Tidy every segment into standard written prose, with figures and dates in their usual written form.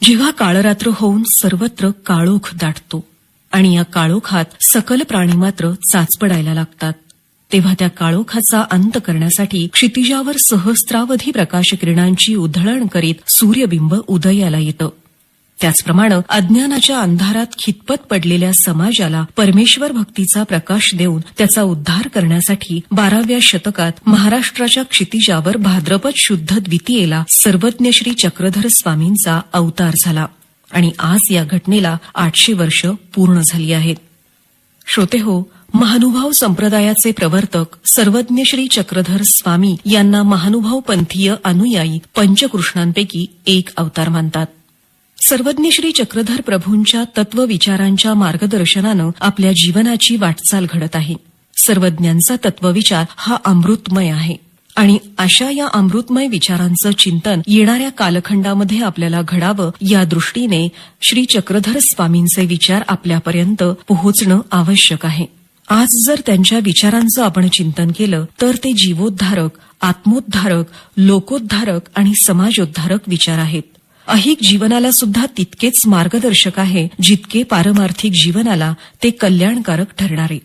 जेव्हा काळरात्र होऊन सर्वत्र काळोख दाटतो आणि या काळोखात सकल प्राणी मात्र चाचपडायला लागतात, तेव्हा त्या काळोखाचा अंत करण्यासाठी क्षितिजावर सहस्रावधी प्रकाशकिरणांची उधळण करीत सूर्यबिंब उदयाला येतं. त्याचप्रमाणे अज्ञानाच्या अंधारात खितपत पडलेल्या समाजाला परमेश्वर भक्तीचा प्रकाश देऊन त्याचा उद्धार करण्यासाठी 12व्या शतकात महाराष्ट्राच्या क्षितिजावर भाद्रपद शुद्ध द्वितीयेला सर्वज्ञ श्री चक्रधर स्वामींचा अवतार झाला आणि आज या घटनेला 800 वर्ष पूर्ण झाली आहेत. श्रोतेहो, महानुभाव संप्रदायाचे प्रवर्तक सर्वज्ञ श्री चक्रधर स्वामी यांना महानुभाव पंथीय अनुयायी पंचकृष्णांपैकी एक अवतार मानतात. सर्वज्ञ श्री चक्रधर प्रभूंच्या तत्वविचारांच्या मार्गदर्शनानं आपल्या जीवनाची वाटचाल घडत आहे. सर्वज्ञांचा तत्वविचार हा अमृतमय आहे आणि अशा या अमृतमय विचारांचं चिंतन येणाऱ्या कालखंडामध्ये आपल्याला घडावं या दृष्टीने श्री चक्रधर स्वामींचे विचार आपल्यापर्यंत पोहोचणं आवश्यक आहे. आज जर त्यांच्या विचारांचं आपण चिंतन केलं तर ते जीवोद्धारक, आत्मोद्धारक, लोकोद्धारक आणि समाजोद्धारक विचार आहेत. ऐहिक जीवनाला सुद्धा तितकेच मार्गदर्शक आहे जितके पारमार्थिक जीवनाला ते कल्याणकारक ठरणारे.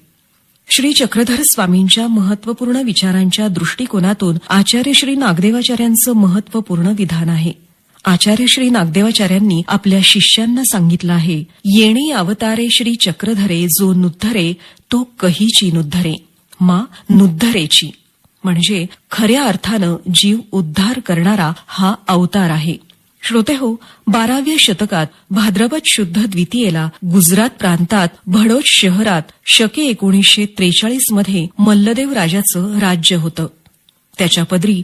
श्री चक्रधर स्वामींच्या महत्वपूर्ण विचारांच्या दृष्टिकोनातून आचार्य श्री नागदेवाचार्यांचं महत्वपूर्ण विधान आहे. आचार्य श्री नागदेवाचार्यांनी आपल्या शिष्यांना सांगितलं आहे, येणे अवतारे श्री चक्रधरे जो नुद्धरे तो कहीची नुद्धरे मा नुद्धरेची. म्हणजे खऱ्या अर्थानं जीव उद्धार करणारा हा अवतार आहे. श्रोतेहो, 12व्या शतकात भाद्रपद शुद्ध द्वितीयेला गुजरात प्रांतात भडोच शहरात शके 1943 मध्ये मल्लदेव राजाचं राज्य होतं. त्याच्या पदरी